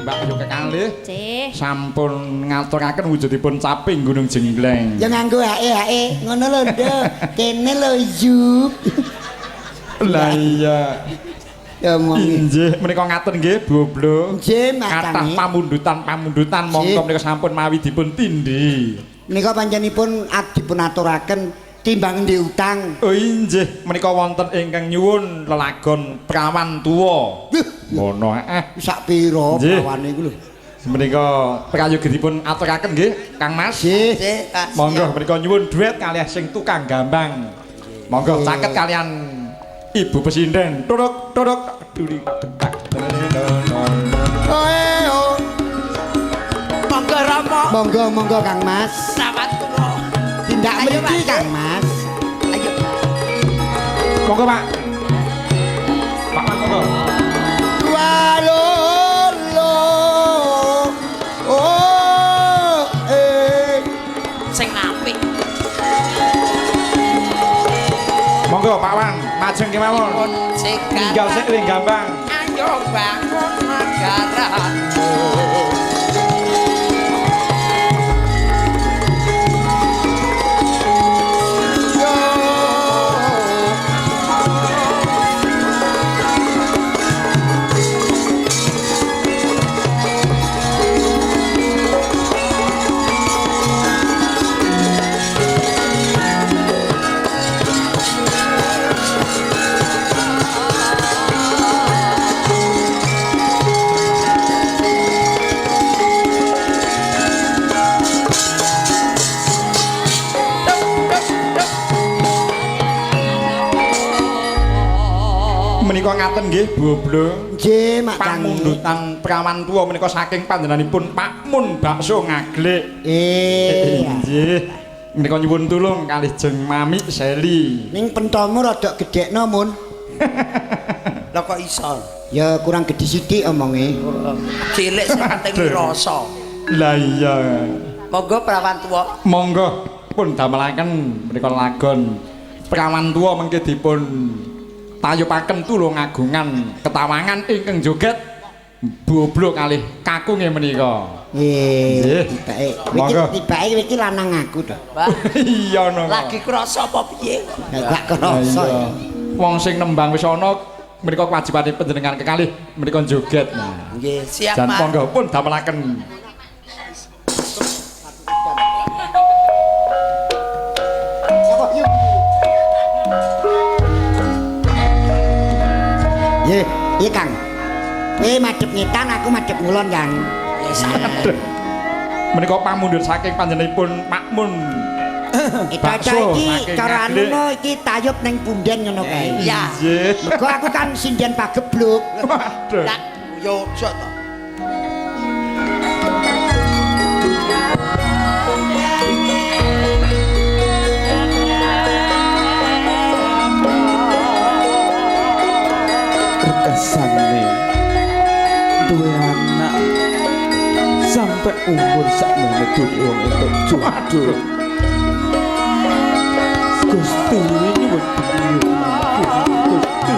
Mbak Ayu kekalih. Cih. Sampun ngaturaken wujudipun caping Gunung Jengleng. Ya nganggo hae ngono lho Nduk. Kene lho Yup. Lah iya. Ya monggo. Nggih, menika ngaten nggih, Boblo. Nggih, Mas Kathah Kang. pamundutan monggo menika sampun mawi dipun tindhi. Menika panjenipun dipun aturaken timbang endi utang. Oh inggih, menika wonten ingkang nyuwun lelagon prawan tuwa. Ngono Sak pira Nggih. prawane iku lho. Menika prayogipun aturaken nggih, Kang Mas. Nggih. Monggo menika nyuwun duet kalih sing tukang gambang. Monggo caket kalian Ibu Pesinden. Turuk duri detak. Monggo Rama. Monggo Kang Mas. Prawan tuwa. Tindak Ayo, mriki Pak. Kang Mas. Ayo. Monggo, Pak. Pak Man, monggo. Walolo. Oh, Sing apik. Monggo Pak Wan, majeng kemawon. Pun sekat. Tinggal sik ring gambang. Ayo bangun negaramu. Menika ngaten nggih, Boblo. nggih Mak Kang. Pamundutan prawan tuwa menika saking panjenenganipun Pak Mun Bakso Ngaglik. Nggih. Menika nyuwun tulung kalih jeng Mami Seli. Ning pentomu rada gedhekno Mun. Lah kok iso? Ya kurang gedhe sithik omonge. Cilik sing penting rasa. Lah iya. Monggo prawan tuwa. Monggo pun damelaken menika lagon prawan tuwa mengke dipun tayupaken tulung agungan ketawangan ingkang joget Boblo kalih kakunge menika. Nggih, tibake. Monggo. Tibake iki lanang aku to. Mbak. Iya no. Lagi krasa apa piye? Ya gak kerasa ya. Wong sing nembang wis ana menika kewajibane panjenengan kekalih menika joget. Nah, Nggih, siap jan Mas. monggo pun damelaken. Ye, iya Kang. Madhep ngetan aku madhep ngulon Kang. Menika pamundhut saking panjenenganipun Pak Mun. Bakso iki saking cara Ngaglik. anu iki tayub ning punden ngono kae. Iya. Nggih. Mergo aku kan sinden pagebluk. Waduh. Lah, yo ojo to. Kesane duwe anak sampai umur sakmene durung entuk jodoh. Gusti nyuwun Gusti.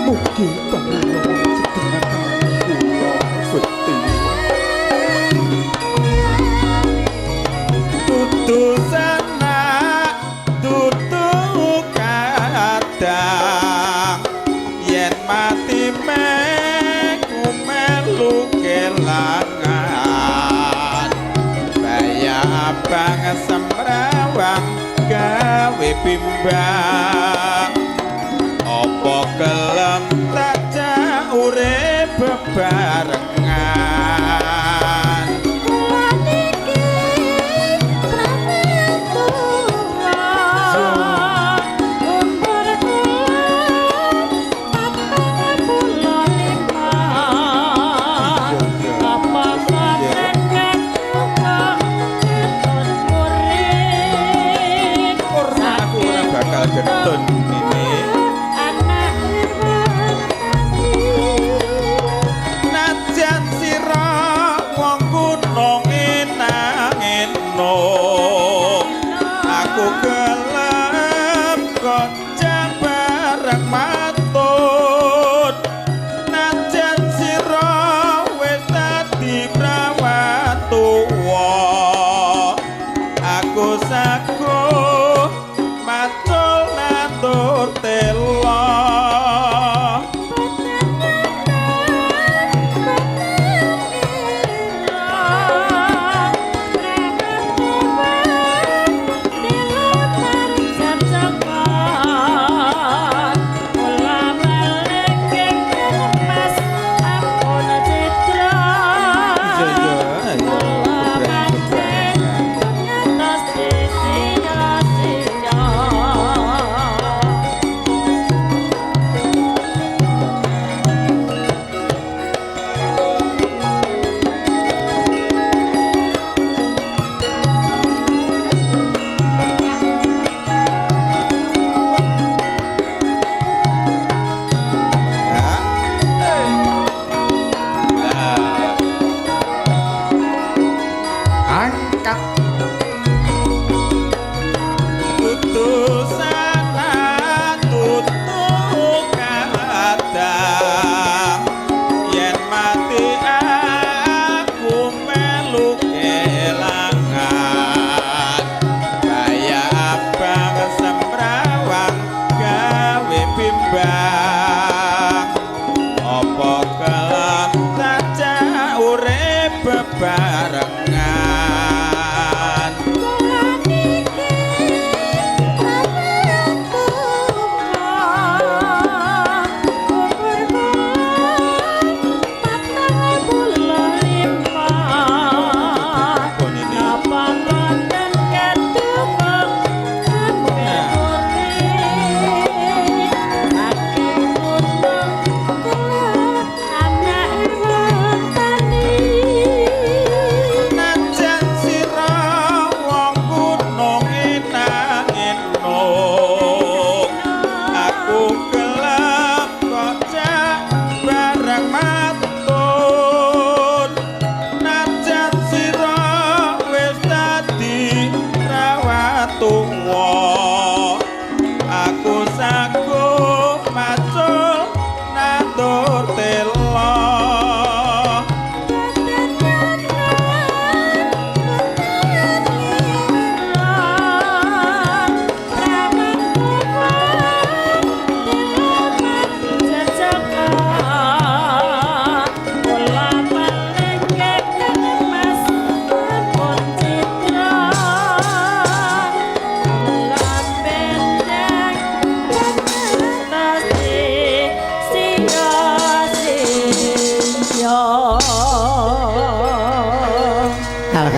Mugi panjenengan sedaya Gusti. Dudu sanak dudu kadang yen mati meku melu kelangan baya abang semrawang gawe bimbang apa kelem tak urip bebarengan bakal getun ini najan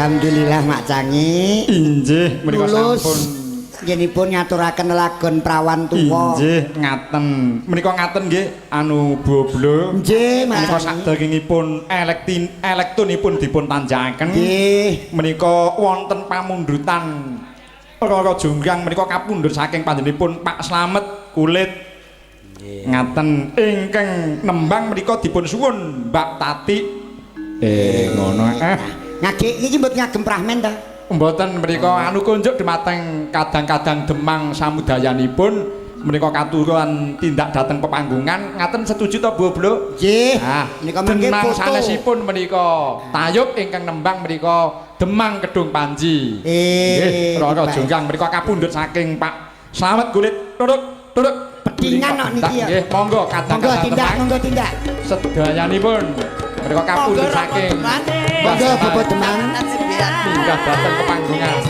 Alhamdulillah Mak Cangi. Injih menika Lulus. sampun Njenipun ngaturaken lagon prawan tuwa. injih ngaten. Menika ngaten nggih anu Boblo. Nggih, Mak Menika Cangi. sadèrèngipun elektunipun dipun tanjaken. Nggih. Menika wonten pamundutan Rara Jonggrang menika kapundhut saking panjenenganipun Pak Slamet Kulit. Ngaten ingkang nembang menika dipun suwun Mbak Tati. Ngono. Ngagek iki mboten ngagem prahmen ta? Mboten menika anu kunjuk dumateng kadang-kadang Demang samudayanipun menika katuruan tindak dhateng pepanggungan ngaten setuju to Boblo? Nggih. Nah, Menika mangke Demang foto. sanesipun menika tayub ingkang nembang menika Demang Kedung Panji. Nggih, Rara baik. Jonggrang menika kapundhut saking Pak Slamet Kulit. Turut. Pedingan kok niki ya. Nggih, monggo kadang-kadang Demang Monggo tindak. sedayanipun menika kapundhut saking Monggo Bapak Demang. minggah dhateng pepanggungan.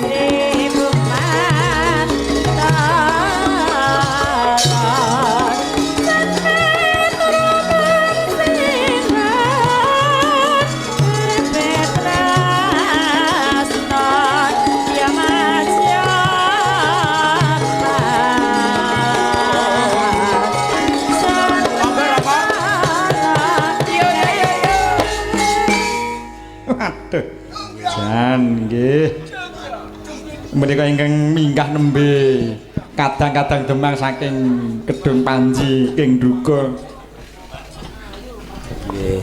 Waduh. Jan nggih. Menika ingkang minggah nembe kadang-kadang Demang saking Kedung Panji ing Duga. Nggih.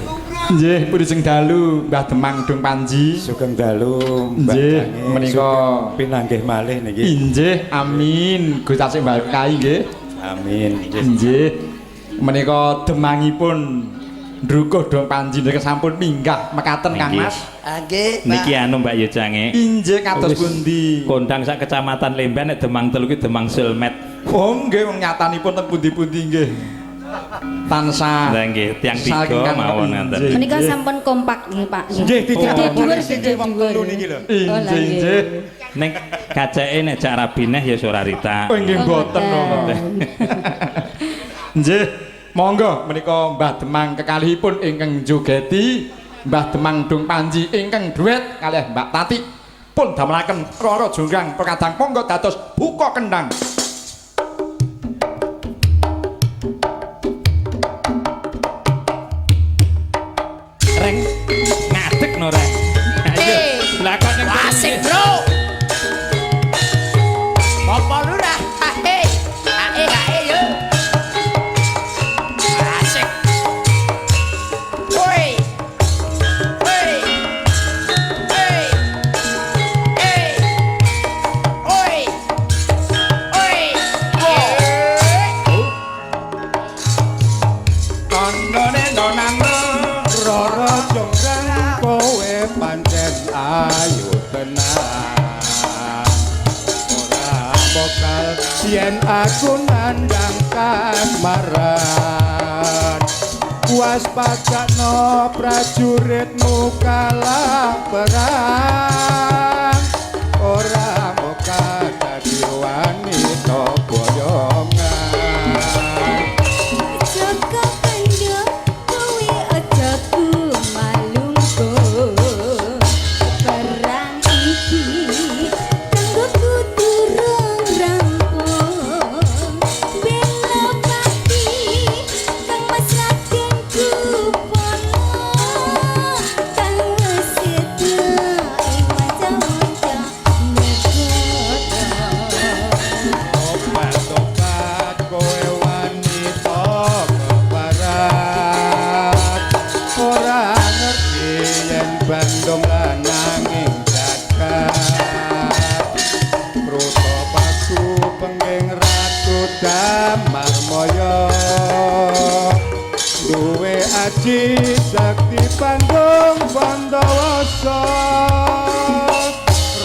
Nggih, pundi dalu Mbah Demang Kedung Panji. Sugeng dalu Mbak Nggih, Cangi. menika pinanggih malih niki. Inggih, amin. Gusti tansih berkahi nggih. Amin. Nggih. Inggih. Menika demangipun Drukuh Dong Panji nika sampun minggah mekaten Kang Nggih. Mas. Nggih, Niki anu Mbak Yu Cange. Inggih kados pundi? Kondang sak kecamatan Lemben nek Demang telu ki Demang Sulmet. Oh nggih wong nyatanipun teng pundi-pundi nggih. Tansah. Lah nggih, tiang tiga saking kang mawon inggih. ngaten. Menika sampun kompak nggih Pak. Nggih, tidak. Gede dhuwur Sing gede wong dhuwur. telu niki lho. Oh, lah, Inggih, nggih. inggih. Ning kaceke nek jak rabineh ya Surarita. Oh nggih mboten no. Nggih, monggo menika Mbah Demang kekalihipun ingkang njogeti Mbah Demang Dong Panji ingkang duet kalih Mbak Tati pun damelaken Rara Jonggrang perkadang monggo dados buka kendang. Reng ngadeg no reng. Ayo. Lakon ning asik, Bro. Bapak Lurah, ae. Ae yo. Asik. Woi. Woi. Woi. Woi. Woi. Kandhane donane Rara Jonggrang kowe pancen ayu tenan. Ora bakal yen aku nandang kasmaran. Kuas pakakno prajuritmu kalah perang. Ora bakal dadi wanita boyongan. Joko kandha kowe aja kumalungko. Perang iki kanggo kudu rampung. Bela pati kang masaken kupono. Kang sedelai macam-macam Obat-obat kowe wanita keparat. Ora ngerti yen Bandung lananging jagat. Pruto pasu pengging ratu damar moyo. Duwe aji sakti Bandung Bondowoso.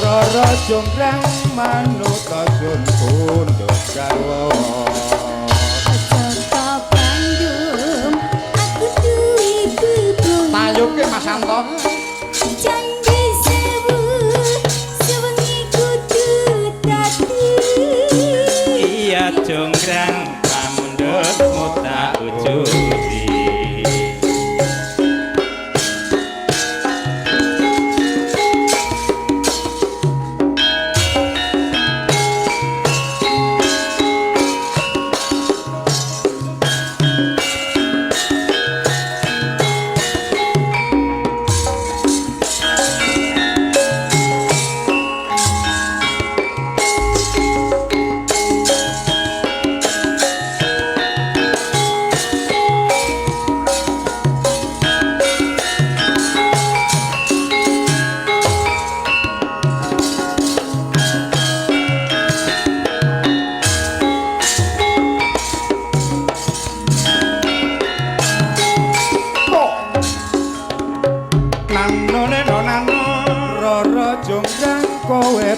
Rara Jonggrang manuta sun pundhut garwa. Joko Bandung aku duwe bubung. Tayuke Mas Santo. Janji sewu sewengi kudu tatu. Iya Jonggrang pamundhutmu tak ujuti.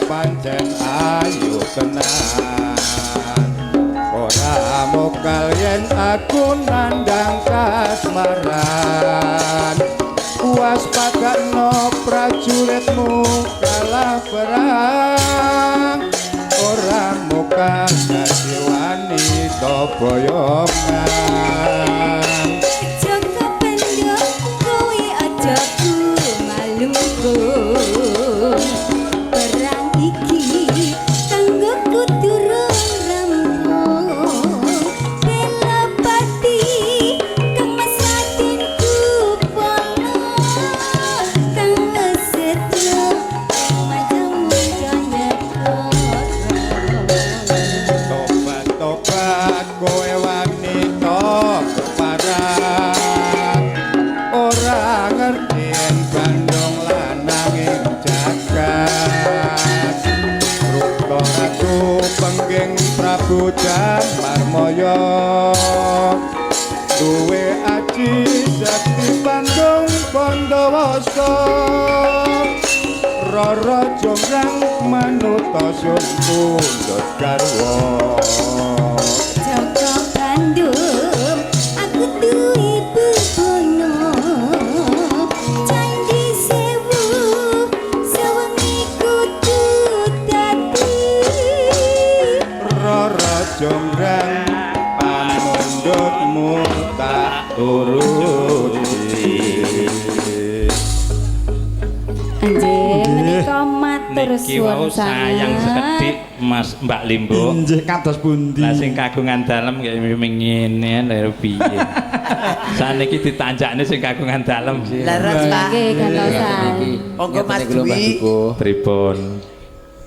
pancen ayu tenan ora mokal yen aku nandang kasmaran waspadakno prajuritmu kalah perang ora mokal dadi wanita boyongan Joko pendek kowe aja malungkung perang iki kanggo kuturun rampung bela pati kang masatin kupono kang setro majang jane tobat kowe wanita parang ora ngerti yen kandung lanang ing jagat rukta ratu pengging Prabu Jamarmaya duwe aji sakti Pandung Pandawasa Rara jonggrang manuta sun pundhut garwa Joko Bandung aku duwe bebono Candi Sewu sewengi kudu dadi Rara jonggrang pamundhutmu tak turuti Anjir menika matur Niki wau suwun sayang sekedhik Mas Mbak Limbo. Injih kados pundi? Lah sing kagungan dalem kaya ngene lho piye. Saniki ditanjakne sing kagungan dalem. Leres Pak. Nggih kantosan. Monggo Mas Dwi. Pripun?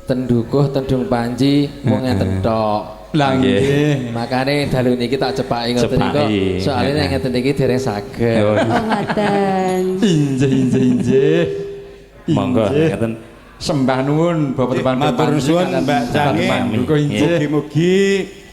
Tendukuh tendung panji mung ngeten tok. Lah nggih. Makane dalu niki tak cepaki ngoten niku. Cepaki. Soale nek ngeten iki dereng saged. Oh, Oh ngoten. Injih. Monggo Injih. ngeten. Sembah nuwun Bapak Tepan matur nuwun Mbak Jange Muga injih. mugi-mugi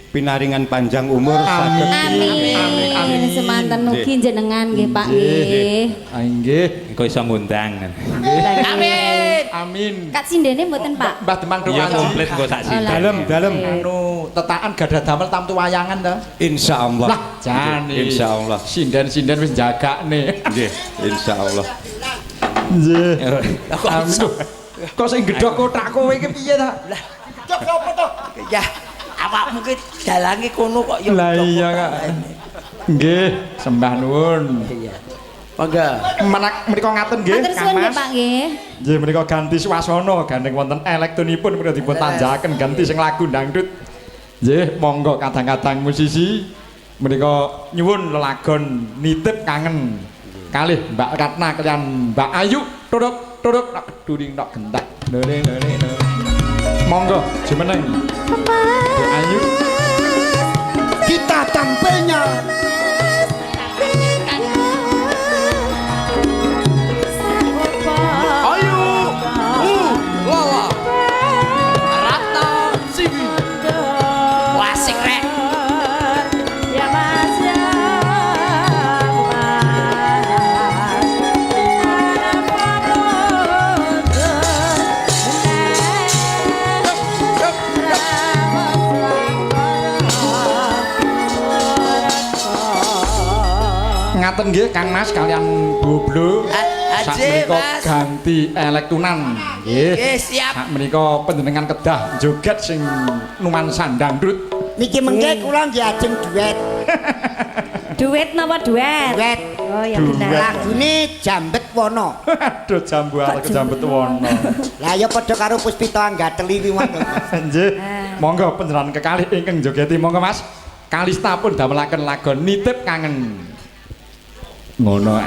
pinaringan panjang umur saged Amin. Semanten mugi jenengan nggih Pak nggih. Ah nggih. Engko iso ngundang. Amin. Amin. Kak sindene mboten Pak? Mbah Demang Iya Doaji. komplit engko sak sini. dalem Anu tetaan gadah damel tamtu wayangan ta. insyaallah Lah jane. insyaallah Sinden-sinden wis jagakne. nggih insyaallah Nggih. Amin. Kok sing gedhok kotak kowe iki piye ta? Cok apa to? Ya, awakmu ki dalange kono kok ya. Lah iya Kak. Nggih, sembah nuwun. Iya. Monggo. Menak menika ngaten nggih, Matur Kang suwun nggih Mas. Pak nggih. Nggih menika ganti swasana gandeng wonten elektonipun menika dipun tanjakaken ganti sing lagu dangdut. Nggih, monggo kadang-kadang musisi menika nyuwun lelagon nitip kangen kalih Mbak Ratna kalian Mbak Ayu turuk nak keduring nak gentak. Nene. Monggo jumeneng. Mbak Ayu. Kita tampilnya Ayo. Lawa. Ratna Simi. Wasik rek. Ya Mas ya. Ngaten nggih Kang Mas kalian Boblo. Sak Aje menika Mas. ganti elektunan nggih. Nggih, siap. Sak menika panjenengan kedah joget sing nuansa dangdut. niki mengke kula nggih ajeng duet. Duet napa duet? Duet. Oh ya benar. Lagune Jambet Wono. Aduh jambu ala kejambet wono. Lah ya padha karo Puspita Anggateli wiwat. Nggih. Monggo panjenengan kekalih ingkang jogeti monggo Mas. Kalista pun damelaken lagon nitip kangen. Ngono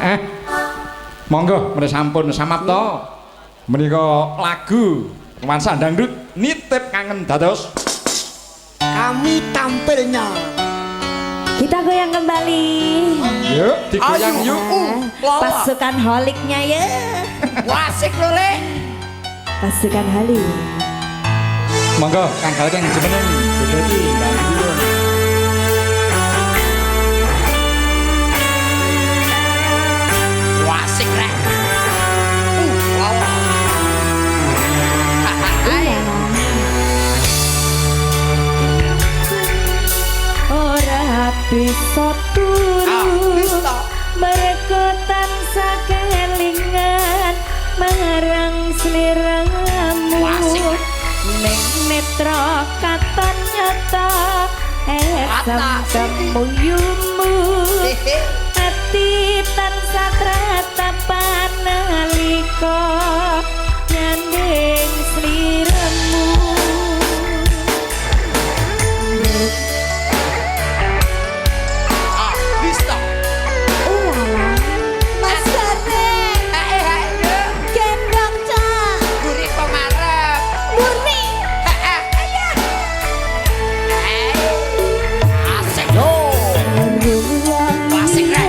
Monggo menika sampun samapta. Menika lagu nuansa dangdut nitip kangen dados Kami tampilnya Kita goyang kembali. yuk digoyang yuk. Pasukan holiknya ya. Wasik lho Le. Pasukan holik. Monggo Kang Galeng jenengan jogeti dangdut. Wasik rek. Lawa. Hai. desa turu Lista. mereka tansah kelingan marang sliramu Wasik. ning netra katon nyata esem kemuyumu ati tansah tratapan nalika nyanding sliramu Lista. Mas Gareng gendong cak Gurih pemarep. murni Asik yo. Asik rek.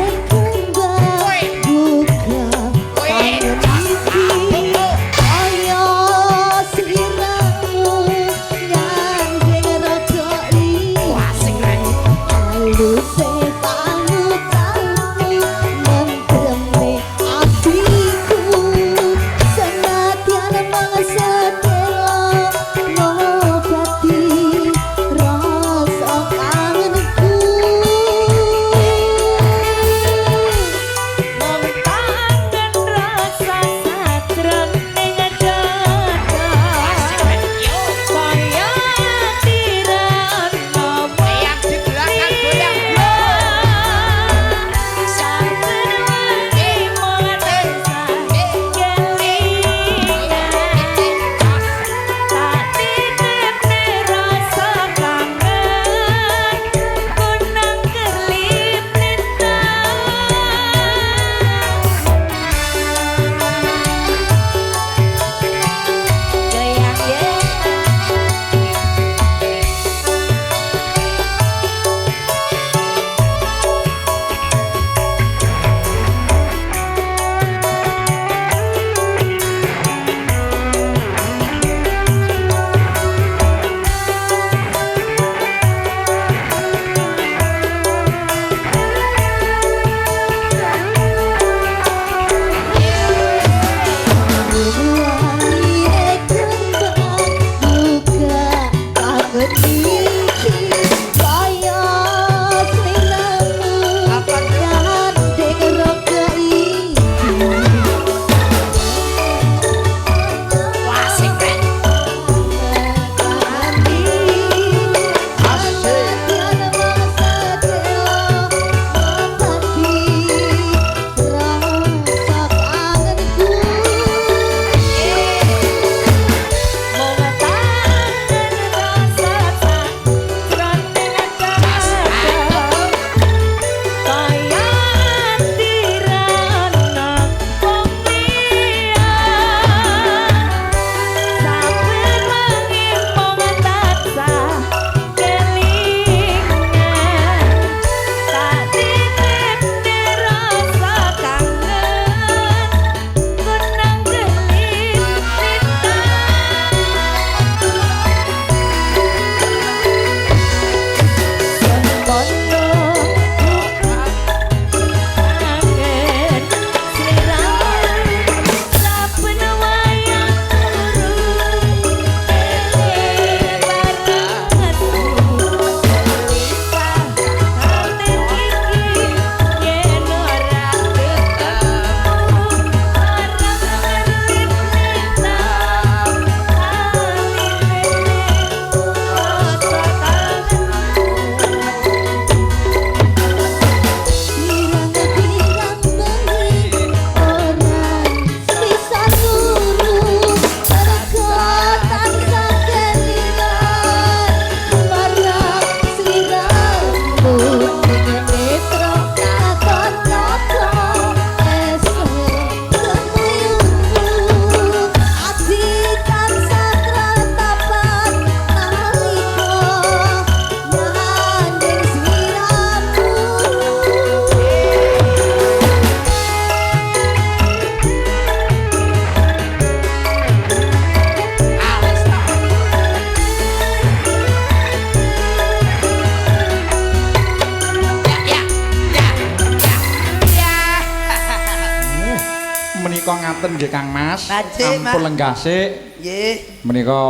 menika ngaten nggih Kang Mas. Lanjut, Mas. Ampun lenggah sik. Nggih, Menika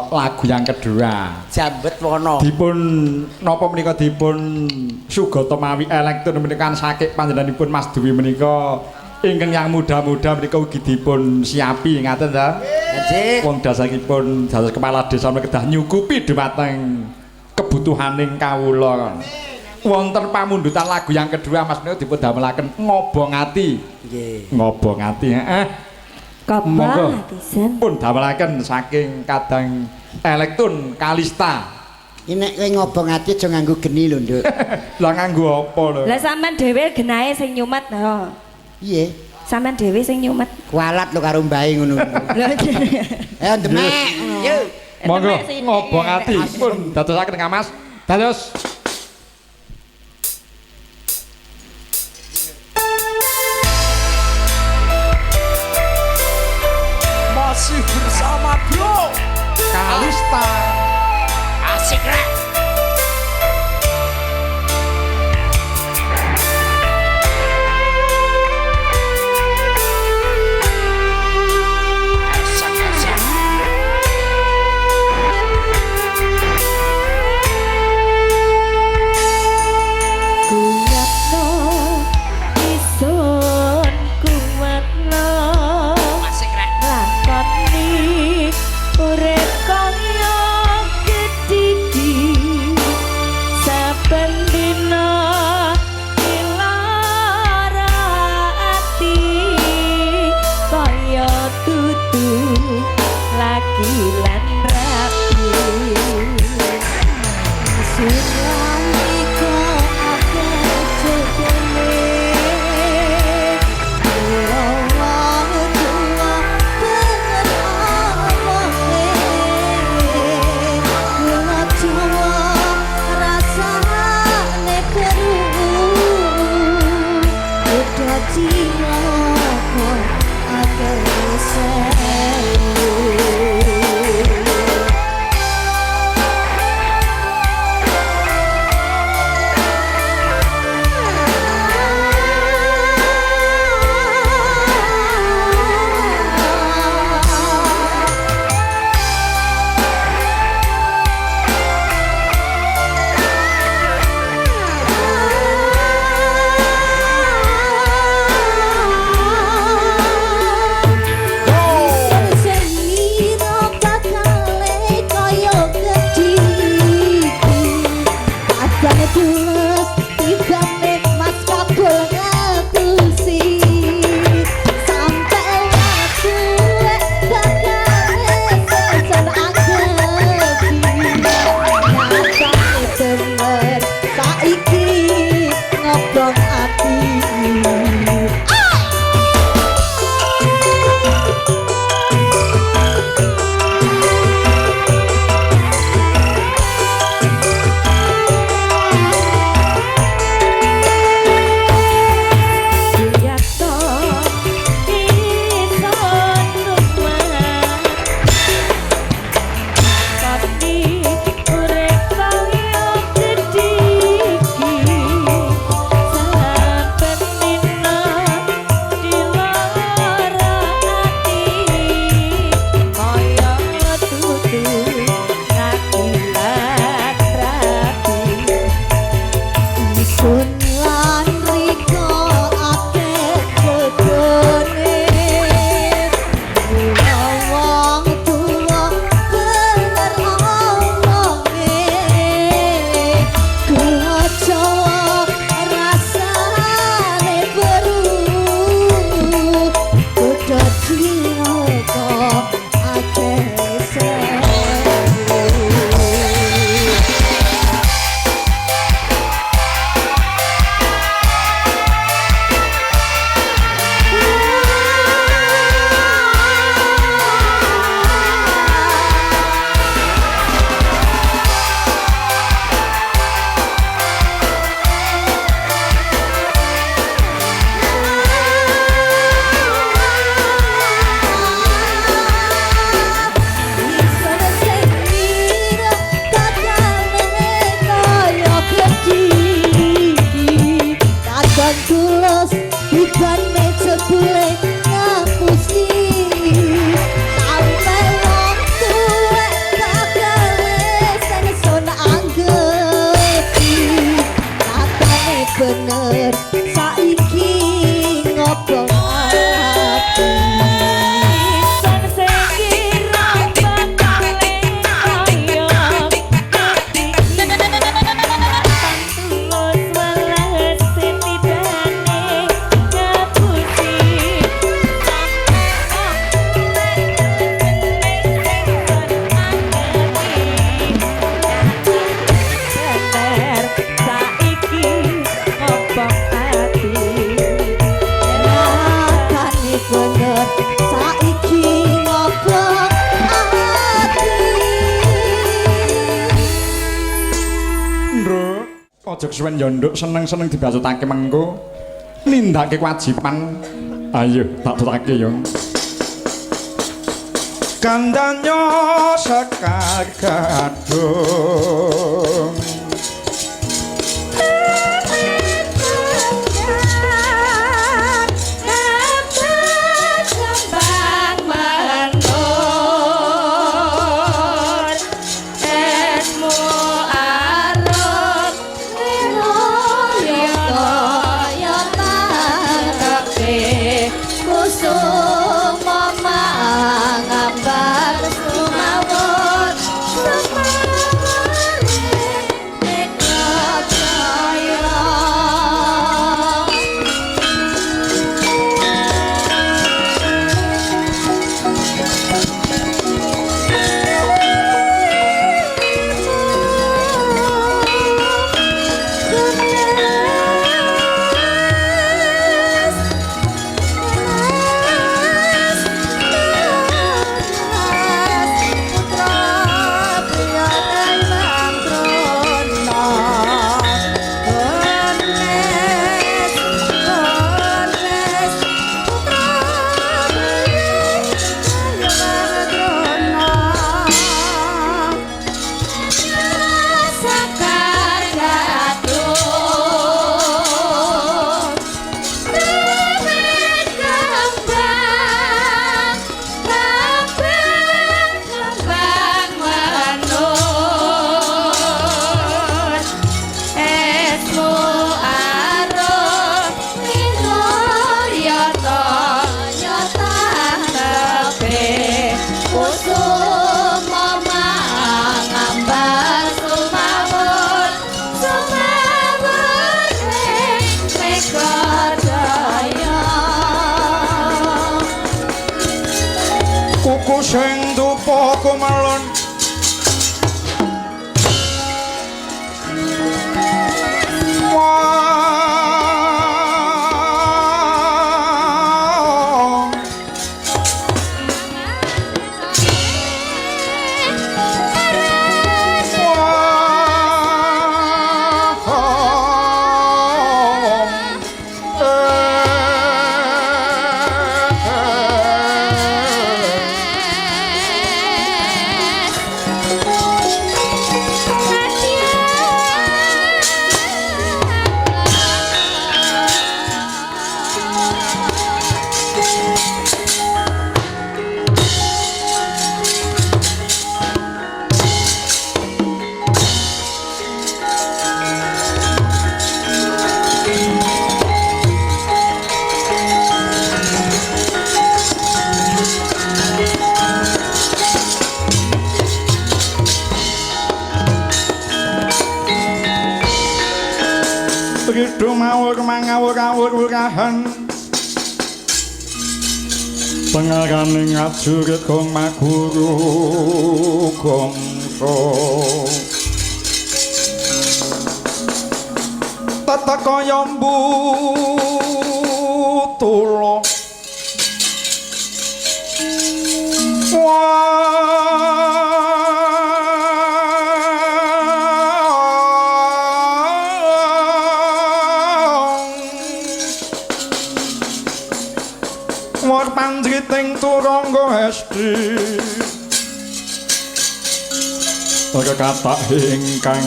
lagu yang kedua. jambet wono. Dipun napa menika dipun Sugata Mawi Elektron menika saking panjenenganipun Mas Dewi menika ingkang yang muda-muda menika ugi dipun siapi ngaten ta. Nggih. Wong dasaripun dados kepala desa menika kedah nyukupi dhumateng kebutuhaning kawula. Wonten pamundutan lagu yang kedua Mas menika dipun damelaken ngobong ati. Nggih. Ngobong ati, heeh. Kobong atisan. Pun damelaken saking kadang Elektron Kalista. Iki nek kowe ngobong ati aja nganggo geni lho, Nduk. Lah nganggo apa lho? Lah sampean dhewe genahe sing nyumet lho. Piye? Sampean dhewe sing nyumet. Kualat lho karo mbahe ngono. Ayo demek. Yo. Monggo ngobong ati pun dadosaken Kang Mas. Dados Masih bersama Bro. Kalista. Asik rek. Kuyatno isun kumatno. Asik rek. Lakoni urip kaya gedhigi saben dina ilara ati kaya dudu lagi lan rapi Sulami ko ake cekele aja kesuwen nduk seneng-seneng dibasutake mengko nindakake kewajiban. Ayo tak tutake yo. Kandanya sekar gadung kuku sing dupa kumelon Rido mawur mangawur-awur-wurahan Pengarane ngajurit gong maguru gongso Tata kaya mbutulo Panjriting turangga esti Kekatak ingkang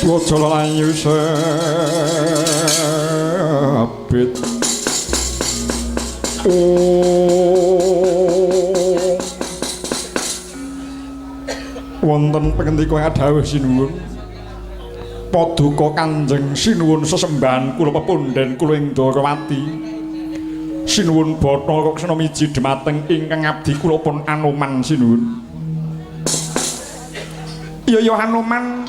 Wajal layu sabit Wonten pangandika dawuh sinuwun Paduka Kanjeng sinuwun sesembahan kula pepundhen kula ing Dwarawati. Sinuwun Bathara Raksana miji dhumateng ingkang abdi kula pun Anoman sinuwun. Ya Anoman.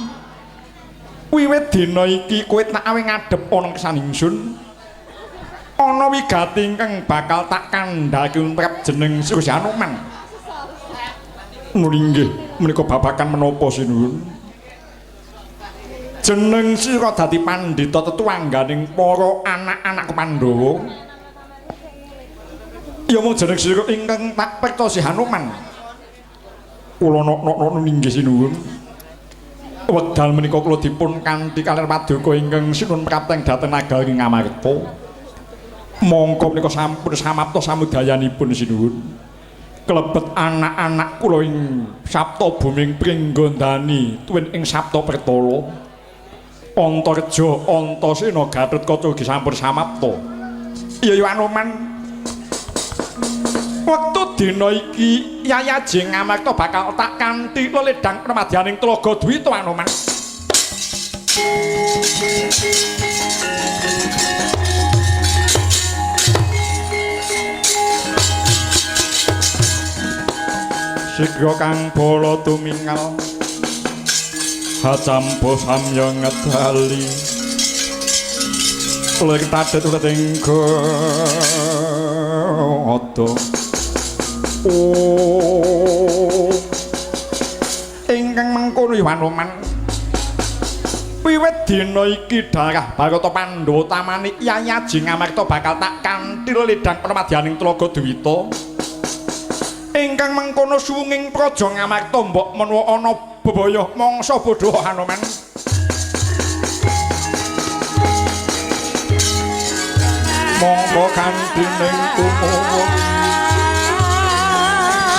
Wiwit dina iki kowe tak awe ngadhep ana kesaningsun. Ana wigati ingkang bakal tak kandhake untrep jeneng Gusti Anoman. Nulinggih menika babakan menapa sinuwun? Jeneng sira dadi pandhita tetuangganing para anak-anak Pandhawa. Ya mung jeneng sira ingkang tak pertosi Hanuman. Kula nok-nok ninggih sinuwun. Wekdal menika kula dipun kanthi kaliyan paduka ingkang sinun prapteng dhateng Nagal ing Ngamarta. Mongko menika sampun samapta samudayanipun sinuwun. Klebet anak-anak kula ing Sapta Buming Pringgondani tuwin ing Sapta Pertala. Antareja, Antasena, Gatotkaca ugi sampun samapta. Iya Anoman. Wektu dina iki Yayajing Ngamarta bakal tak kanthi leledang permadyaning Tlaga Dwita Anoman. Sigra kang bala tumingal hacampa samya ngedali lek tadet uting goto ingkang mengkono Anoman wiwit dina iki darah Barata Pandhawa tamani Yayajing Ngamarta bakal tak kanthi ledang permadyaning Tlaga Dwita ingkang mengkono suwunging praja Ngamarta mbok menawa ana bebaya mangsa bodho Anoman. Monggo kanthi ning tumurun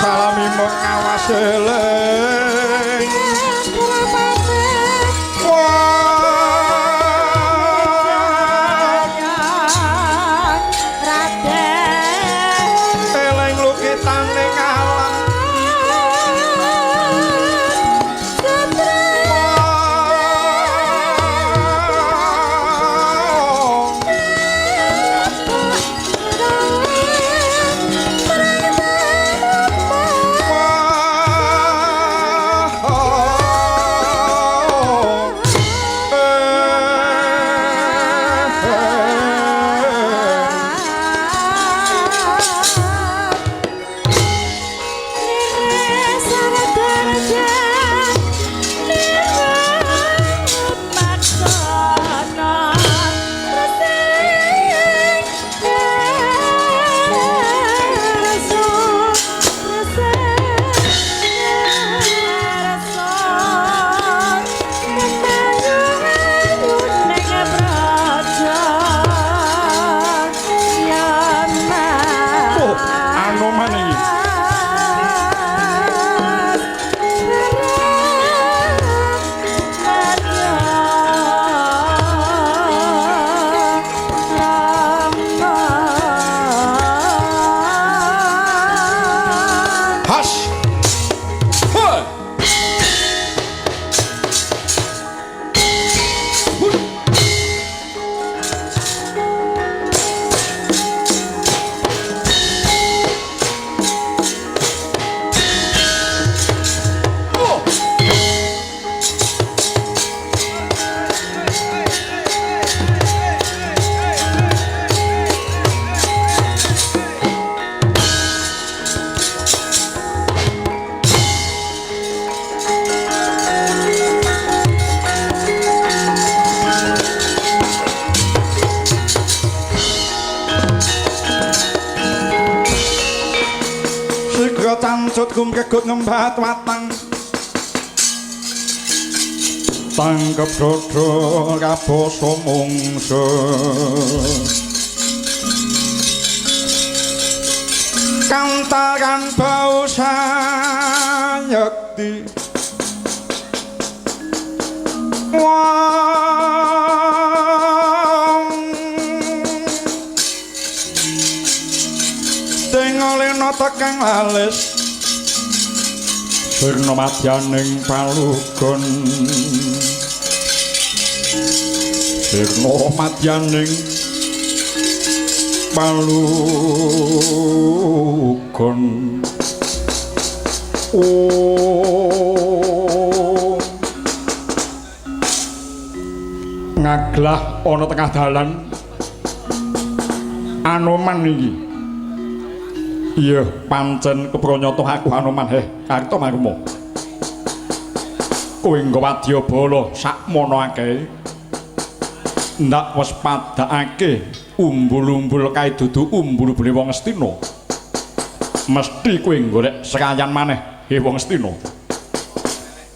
salami mengawas eling eling lukitane alam cancut kumkegut ngembat watang tangkep dodo kaboso mungsu kantaran bau sanyekti tengolena tekang lalis sirna madyaning palugon sirna madyaning palugon ngaglah ana tengah dalan Anoman iki. Iya, pancen kepranyata aku Anoman Karta Marma. Kowe nggawadya bala sakmono akeh. Ndak wis padhakake umbul-umbul kae dudu umbul-umbule wong Astina. Mesti kowe golek sekayan maneh wong Astina.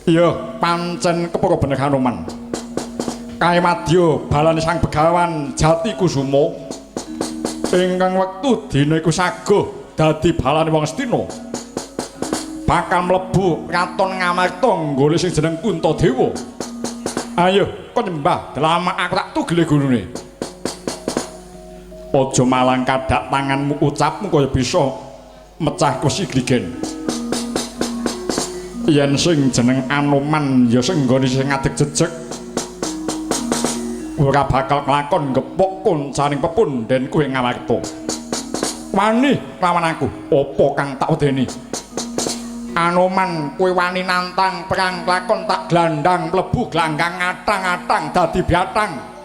Iya, pancen kepara bener Hanoman. Kae madya balane Sang Begawan Jati Kusuma ingkang wektu dina iku saguh dadi balane wong Astina. Bakal mlebu kraton Ngamarta nggolek sing jeneng Kuntadewa. Ayo, kok nyembah delamak aku tak tugele gulune. Aja malang kadhak tanganmu ucapmu kaya bisa mecah kursi gligen. Yen sing jeneng Anoman ya sing nggone sing ngadeg jejeg ora bakal kelakon gepok koncaning pepunden kowe Ngamarta. Wani lawan aku, apa kang tak wedeni? Anoman kowe wani nantang perang lakon tak glandang mlebu glanggang atang-atang dadi biatang.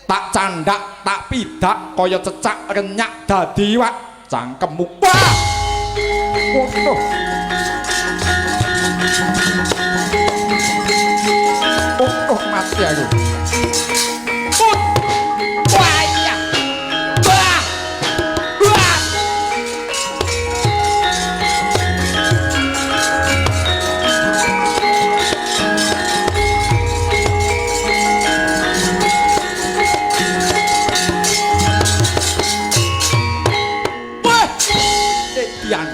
Tak candak, tak pidak kaya cecak renyak dadi iwak cangkemmu. Wah! Waduh. Oh, mati aku. Wah, iya. Wah! Wah! Wah! Sedian.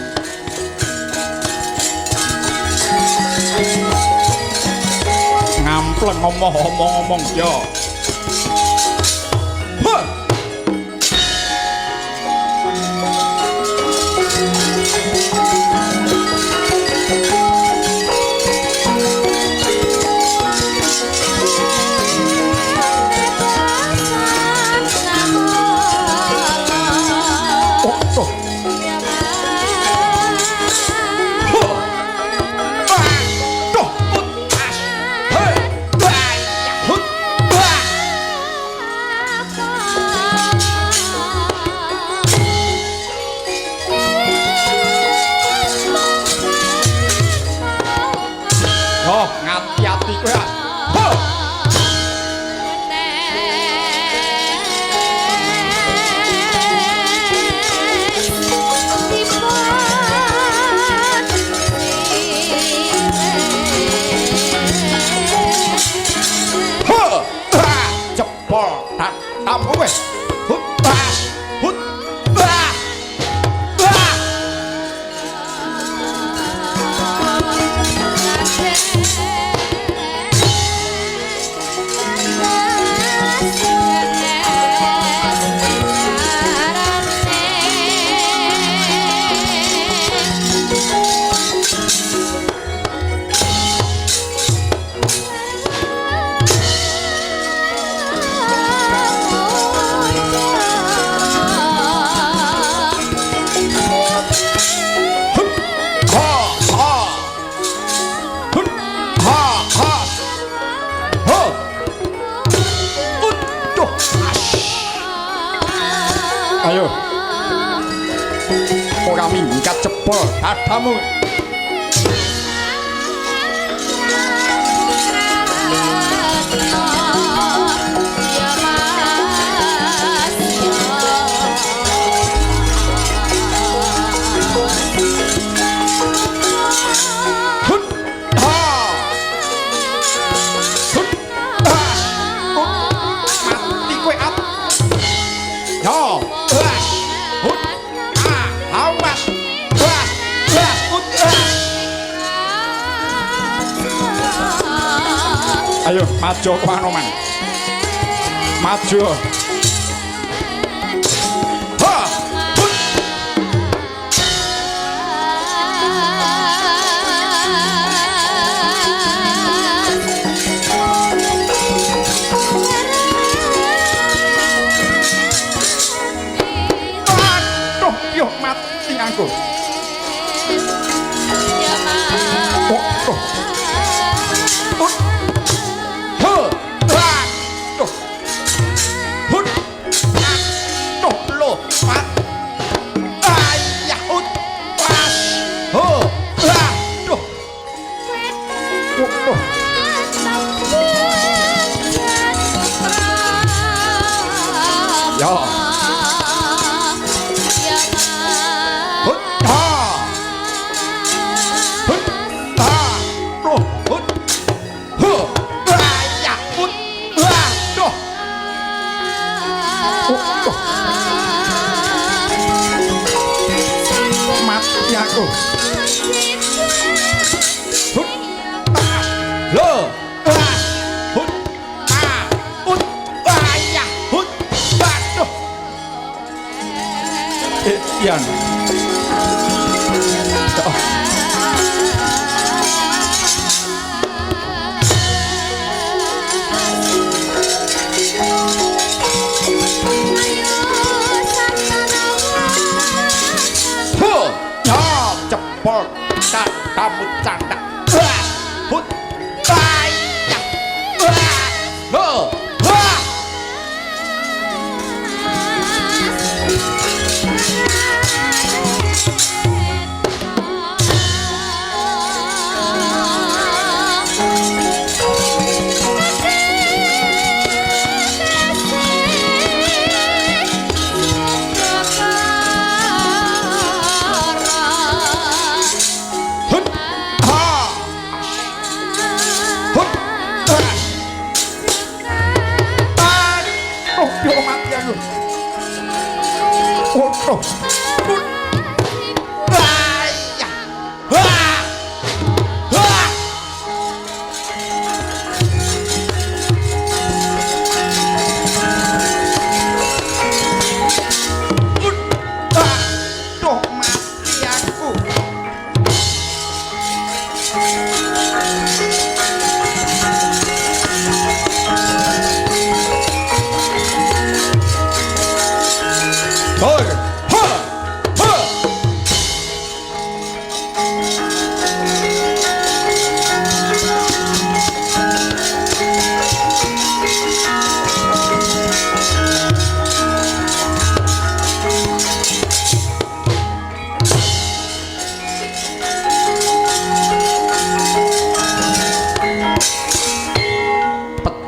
Ngampleng ngomong-ngomong ya. Huh. Oh, oh. Oh, ngati-ati kowe. Huh. Huh. Ah, jebol tak tamu wis. Hut. Ah. Hut. Ah. Ah. Ayo. Ora minggat jebol dadamu. Mati kowe at. Yo. Ayo maju ke Anoman. Maju. Ha! Hut! Aduh, yo mati aku. Oh, oh. Hut! Ya. Hut ha. Hut ha. Hut. Aduh. Hut. Ah. Lo. Ah. Hut. Ah. Hut. Ah, ya. Hut. Aduh. Yan. Oh. Cepol tak kamu canda hut ayah lo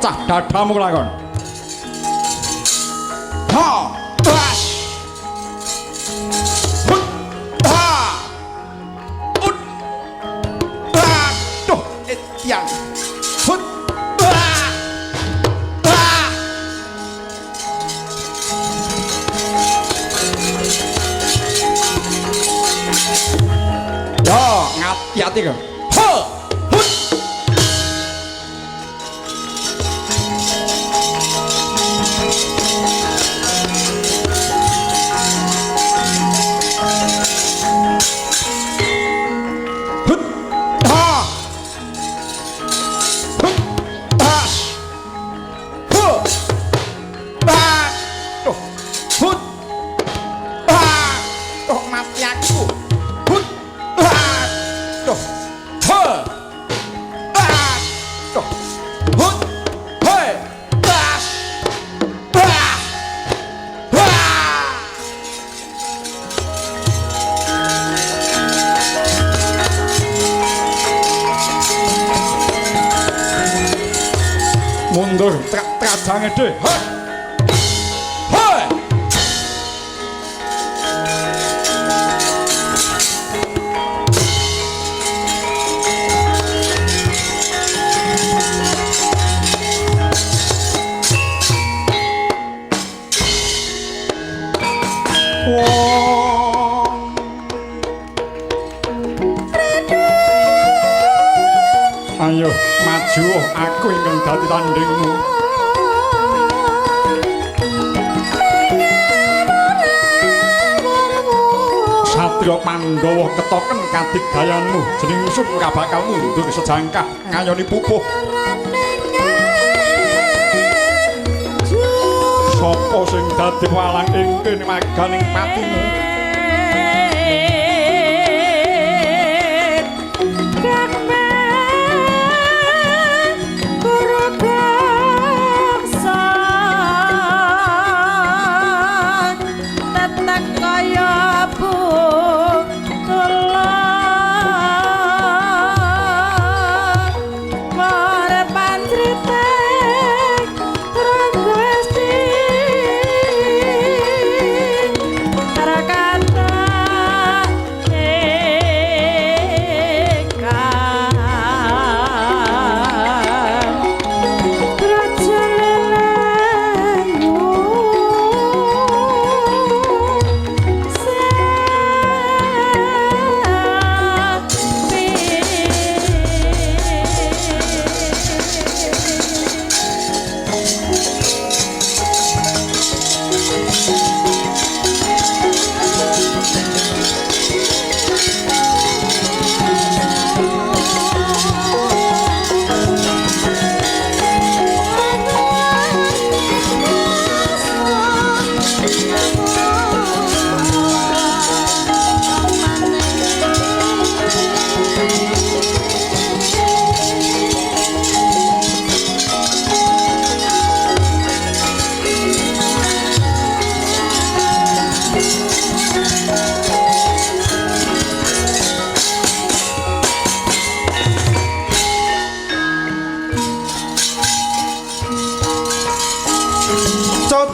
pecah dadamu lakon ha bas hut ha ut aduh etian hut ya ngati-ati kok ha hut mundur trajange deh hoi hoi ayo maju aku ingkang dadi tandingmu Satria Pandhawa ketoken kadigdayanmu Jeningsun ora bakal mundur sejangkah ngayoni pupuh sapa sing dadi walang ing kene maganing patimu Raka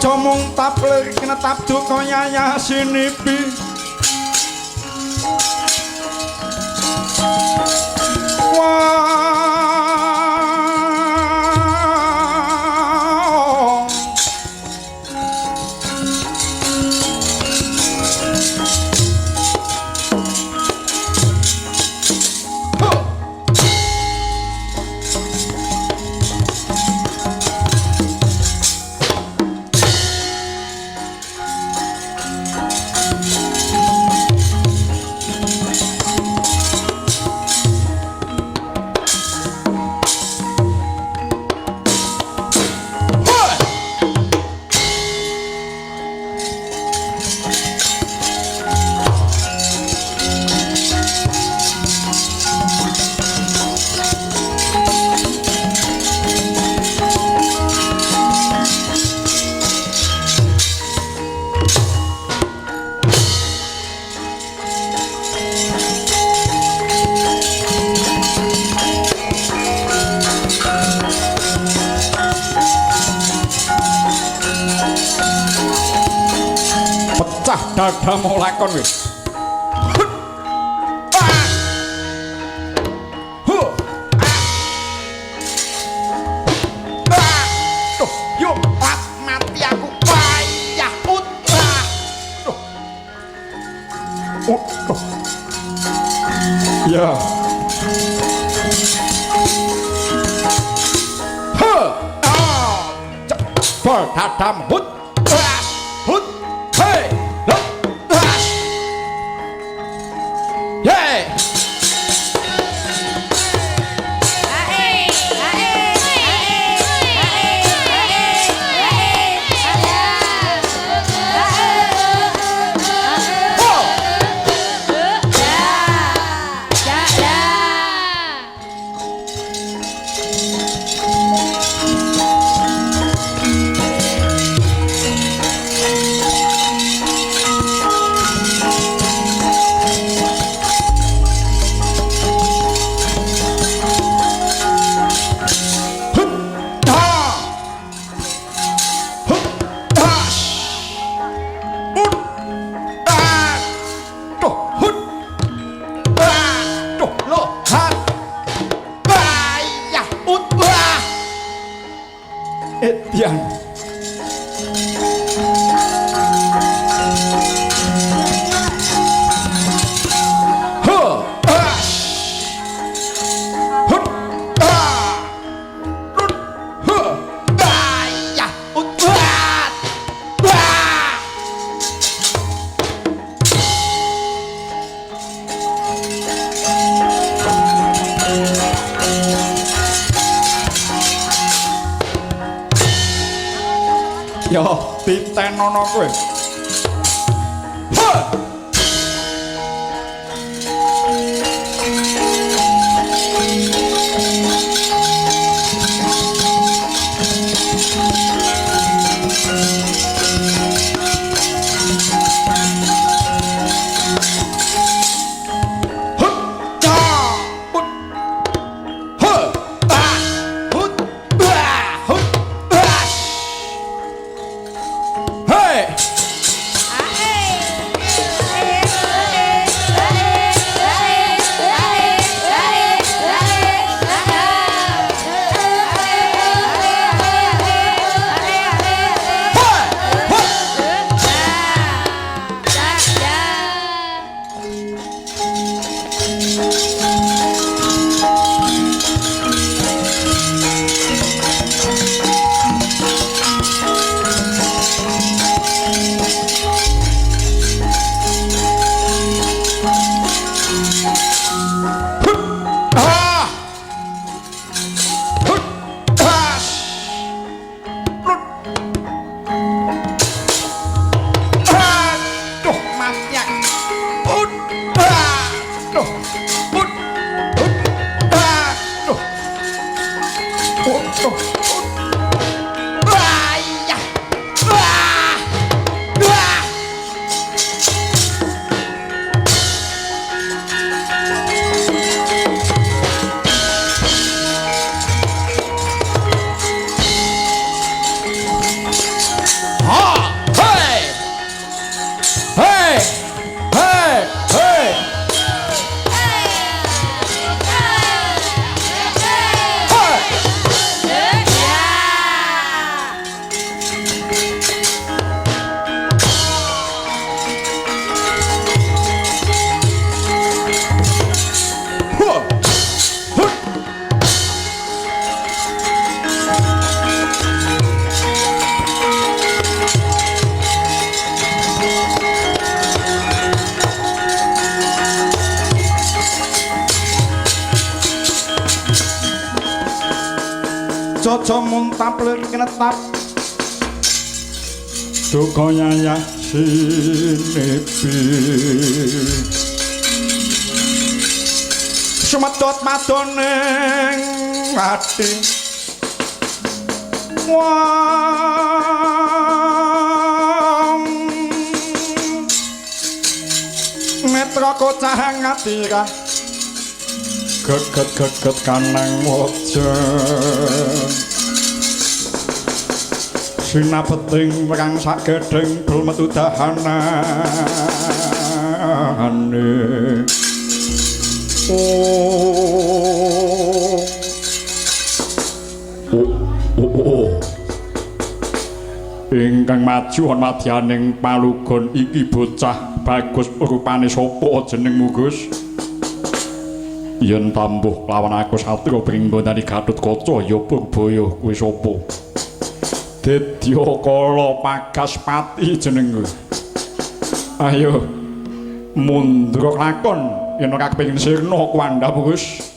Aja mung taplek netap duka nyaya sinipi pecah dadamu lakon wis. Yuk, mati aku payah putra. Ya. Cepol dadam hut. Hut. Hey. Yeay. Etian yo titenono kowe. Jojo muntap lir kenetap Duka nyayah sinepi Sumedot madoning ati Wong Netra kocah ngatira Geget-geget kanang wajah Sinabeting perang sak gedeng bel metu dahanane Ingkang maju on madyaning palugon iki bocah bagus rupane sapa jenengmu Gus Yen tambuh lawan aku satria pringgondani Gatotkaca ya Purbaya kuwi sapa Dedyakala Pagaspati jenengku Ayo mundhur lakon yen ora kepengin sirna kuandhamu Gus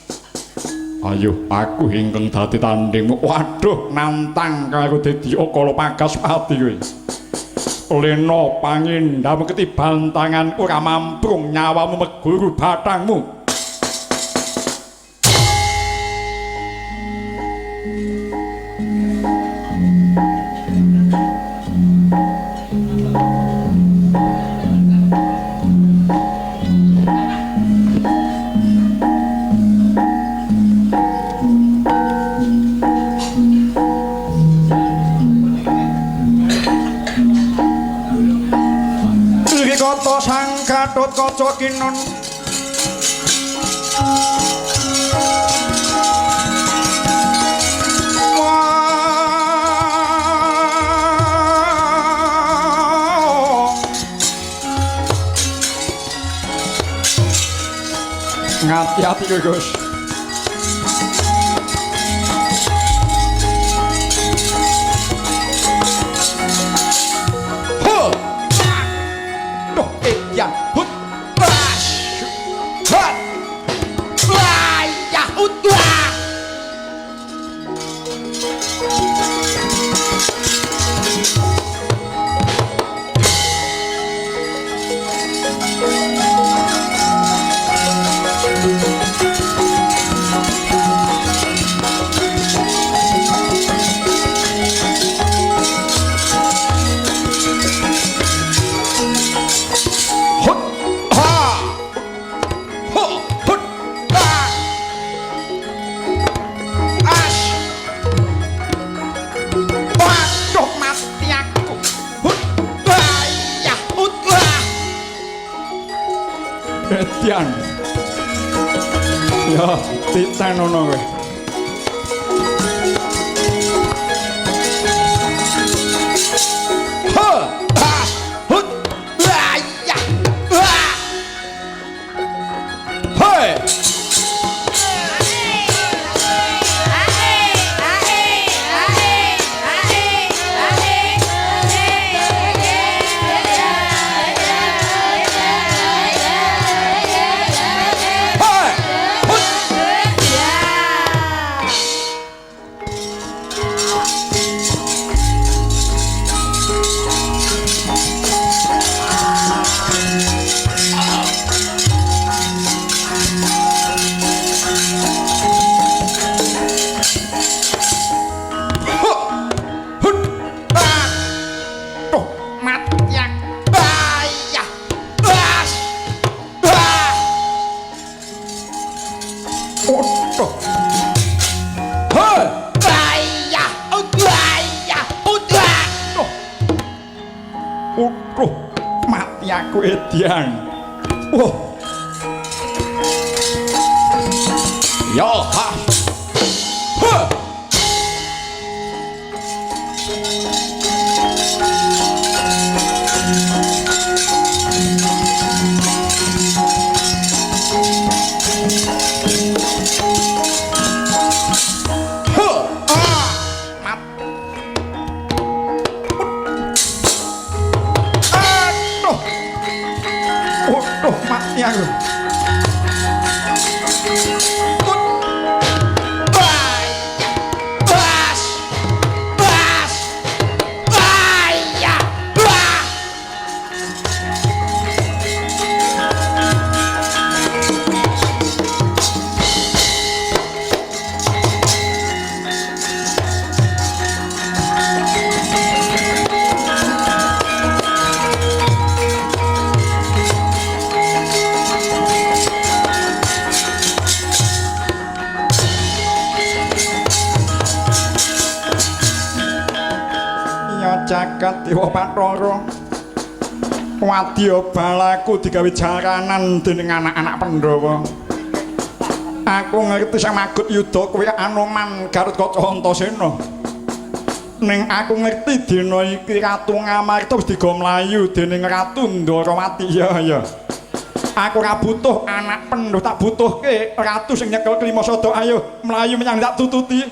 Ayo aku ingkang dadi tandhingmu waduh nantang karo Dedyakala Pagaspati kuwi Lena pangindhamu ketiban tangan ora mamprung nyawamu meguru bathangmu Sang Gatotkaca kinon ngati-ati Gus Tian ya titan ono kowe mati aku edian ya ha mati aku jagat Dewa Bathara. Wadya balaku digawe jaranan dening anak-anak Pandhawa. Aku ngerti samagut yuda kuwi Anoman Garutkaca Antasena. Ning aku ngerti dina iki Ratu Ngamarta wis digo mlayu dening Ratu Ndarawati. Ya. Aku ora butuh anak pendhuh, tak butuhke ratu sing nyekel Klimasada. Ayo mlayu menyang tak tututi.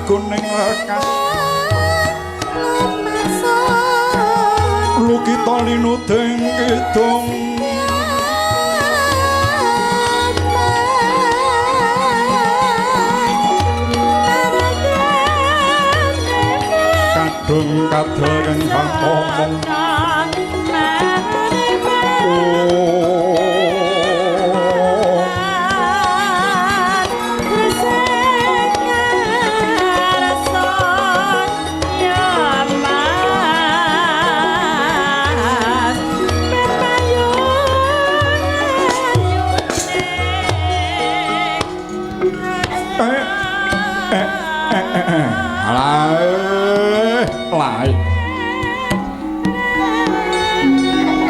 Kuning lekas Lukita linuding kidung Kadung kadang ngomong Lai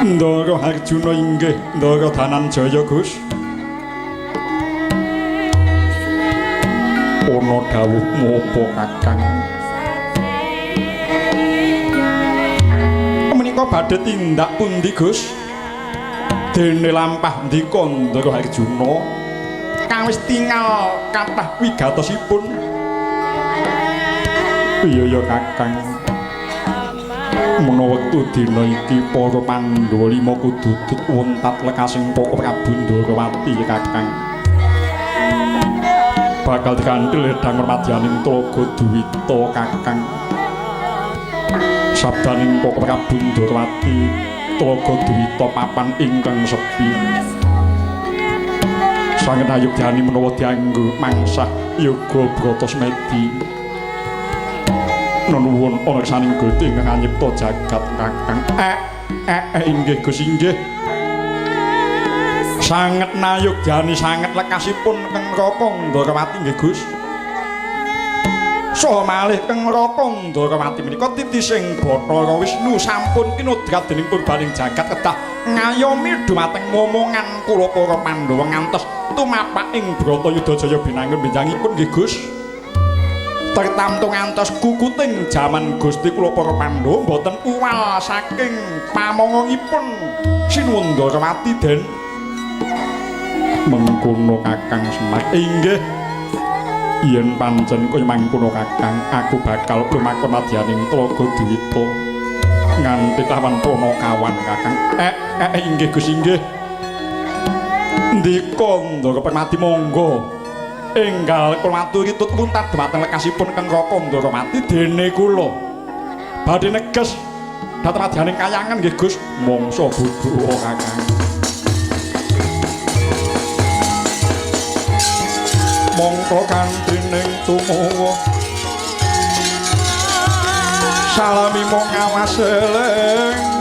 Ndara Arjuna inggih Ndara Dananjaya Gus Ana dawuhmu apa Kakang Menika badhe tindak pundi Gus Dene lampah ndika Ndara Arjuna kang wis tingal kathah wigatosipun Iya Kakang menawa wektu dina iki para Pandhawa 5 kudu wontat lekasing Pak Prabu Ndarawati Kakang bakal dikanthi ledang mermadyaning Tlaga Duwita Kakang sabdaning Pak Prabu Ndarawati Tlaga Duwita papan ingkang sepi sanget ayugyani menawa dianggo mangsah yoga brata semedi nuwun orsaning Gusti ingkang nyipta jagat Kakang. Inggih Gus inggih. Sanget nayogyani sanget lekasipun Kang Raka Ndarawati nggih Gus. Saha malih Kang Raka Ndarawati menika titising Bathara Wisnu sampun kinodrat dening purbaning jagat kedah ngayomi dumateng momongan kula para Pandhawa ngantos tumapak ing Bratayuda Jaya binangun benjangipun nggih Gus. Tertamtu ngantos kukuting jaman Gusti kula para Pandhawa boten uwal saking pamongongipun Sinuwun Ndarawati den mengkono Kakang Semar. Inggih yen pancen kaya mangkono Kakang aku bakal lumakon madyaning Tlaga Duwita nganti lawan Panakawan Kakang. Inggih Gus inggih. Ndika Ndara Permati monggo enggal kula aturi tut muntat dhumateng lekasipun Kang Raka Ndarawati dene kula badhe neges dhateng madyaning kayangan nggih Gus mangsa budhuwa Kakang mongko kantrining tumuwa salami mong ngawas eling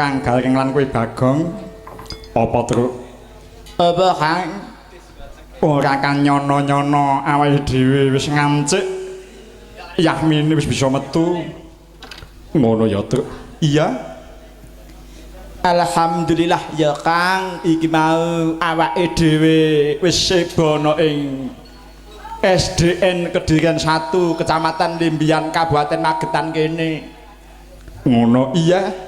Kang Gareng lan kowe Bagong. Apa truk? Apa Kang? Ora kan nyono-nyono awake dhewe wis ngancik. Yahmine wis bisa metu. Ngono ya, Truk. Iya. Alhamdulillah ya Kang, iki mau awake dhewe wis sebono ing SDN Kedirian 1 Kecamatan Limbian Kabupaten Magetan kene. Ngono iya.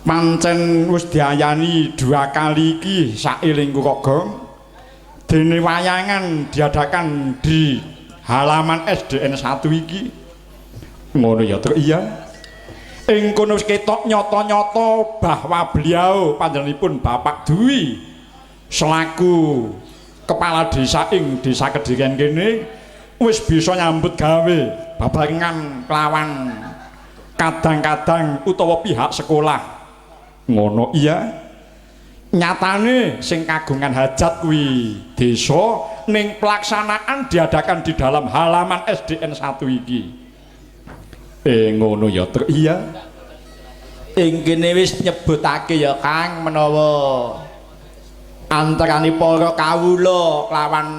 Pancen wis diayani 2 kali iki saelingku Kogong. Dene wayangan diadakan di halaman SDN 1 iki. Ngono ya, Truk. Iya. Ing kono ketok nyata-nyata bahwa beliau panjenenganipun Bapak Dwi selaku kepala desa ing Desa Kedirian kene wis bisa nyambut gawe babarengan kelawan kadang-kadang utawa pihak sekolah. Ngono iya. Nyatane sing kagungan hajat kuwi desa ning pelaksanaan diadakan di dalam halaman SDN 1 iki. Ngono ya, Truk. Iya. Ing kene wis nyebutake ya Kang menawa antarane para kawula kelawan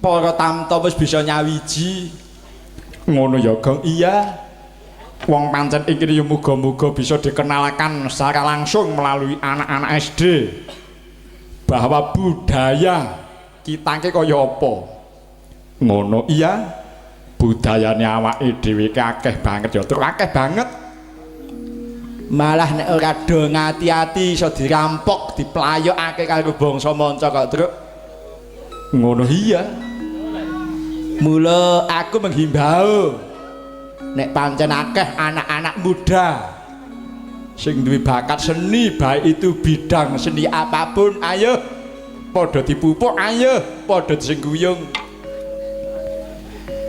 para tamta wis bisa nyawiji. Ngono ya, Gong. Iya. Wong pancen iki ya muga-muga bisa dikenalkan secara langsung melalui anak-anak SD bahwa budaya kita ki kaya apa. Ngono iya. Budayane awake dhewe akeh banget ya, Truk. Akeh banget. Malah nek ora do ngati-ati iso dirampok, diplayokake karo bangsa manca kok, Truk. Ngono iya. Mula aku menghimbau nek pancen akeh anak-anak muda sing duwe bakat seni, baik itu bidang seni apapun, ayo padha dipupuk, ayo padha disengguyung.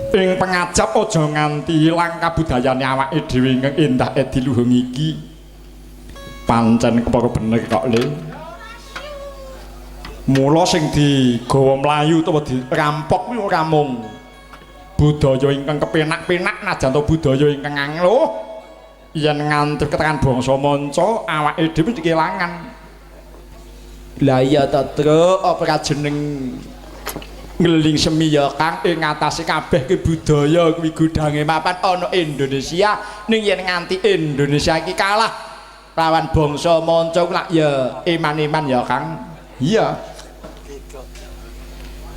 Ing pengajap aja nganti ilang kabudayane awake dhewe ing endah ediluhung iki. Pancen kepara bener kok, Le. Mula sing digawa mlayu utawa dirampok kuwi ora mung budaya ingkang kepenak-penak najan to budaya ingkang anglo. Yen nganti ketekan bangsa manca awake dhewe dikelangan. Lah iya ta, Truk, apa jeneng ngeling semi ya Kang ing ngatasi kabeh ke budaya kuwi gudange mapan ana Indonesia ning yen nganti Indonesia iki kalah lawan bangsa manca lak ya iman-iman ya Kang. Iya.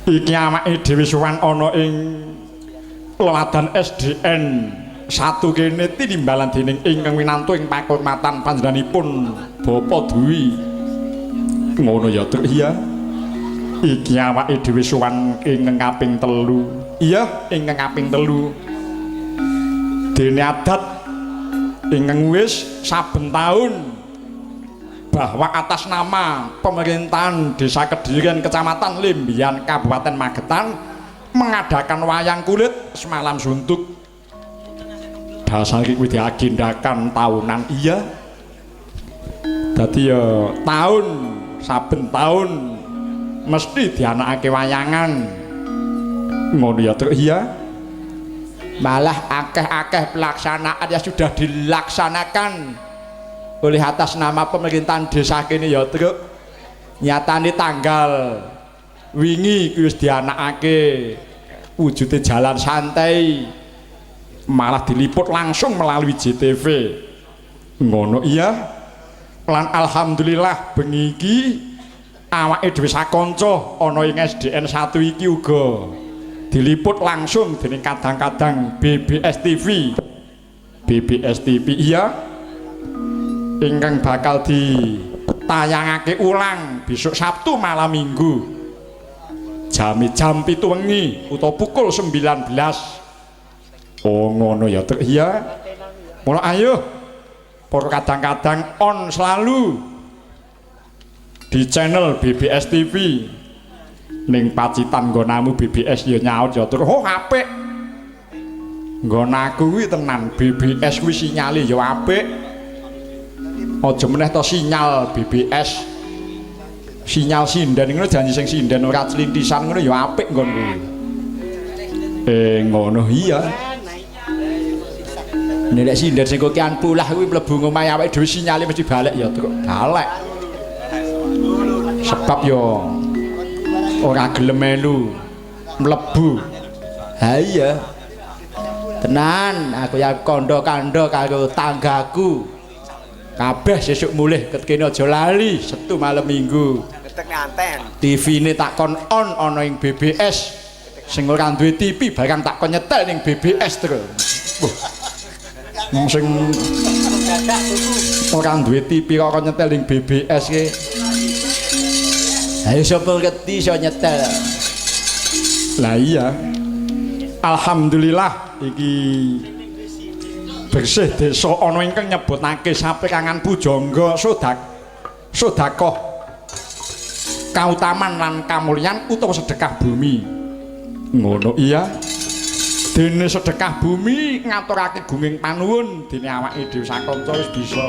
Iki awake dhewe suwan ana ing leladan SDN 1 kene tinimbalan dening ingkang winantu ing pakurmatan panjenenganipun Bapak Dwi. Ngono ya, Truk. Iya. Iki awake dhewe suwan ingkang kaping 3. Iya, ingkang kaping 3. Dene adat ingkang wis saben taun bahwa atas nama pemerintahan Desa Kedirian Kecamatan Limbian Kabupaten Magetan mengadakan wayang kulit semalam suntuk. Dasar iki diagendakan tahunan. Iya. Dadi ya taun saben taun mesti dianakake wayangan. Ngono ya, Truk. Iya. Malah akeh-akeh pelaksanaan yang sudah dilaksanakan oleh atas nama pemerintahan desa kene ya, Truk. Nyatane tanggal wingi kuwi wis dianakake wujude jalan santai, malah diliput langsung melalui JTV. Ngono iya. Lan alhamdulillah bengi iki awake dhewe sakanca ana ing SDN 1 iki uga diliput langsung dening kadang-kadang BBS TV. BBS TV iya ingkang bakal ditayangake ulang besok Sabtu malam Minggu jam 7 wengi utawa pukul 19. Oh ngono ya, Truk. Iya. Mula ayo para kadang-kadang on selalu di channel BBS TV ning Pacitan nggonamu BBS ya nyaut ya, Truk. Oh apik nggonaku kuwi tenan, BBS kuwi sinyale ya apik. Aja meneh to sinyal BBS, sinyal sinden ngono, janji sing sinden ora clintisan ngono ya apik nggon kuwi. Ngono iya. Nek sinden sing kokian pulah kuwi mlebu ngomahe awake dhewe sinyale mesti balik ya truk. Balik. Sebab yo ora gelem melu mlebu. Ha iya. Tenan, aku ya kandha-kandha karo tanggaku. Kabeh sesuk mulih ketkene aja lali Setu malam Minggu. TV-ne tak kon on ana ing BBS. Sing ora duwe TV barang tak kon nyetel ning BBS terus. Wong sing ora duwe TV kok kon nyetel ning BBS ki. Ayo sapa ngerti iso nyetel. Lah iya. Alhamdulillah iki bersih desa ana ingkang nyebutake saperangan pujangga sedekah kautaman lan kamulyan utawa sedekah bumi. Ngono iya. Dene sedekah bumi ngaturake gunging panuwun dene awake dhewe sakanca wis bisa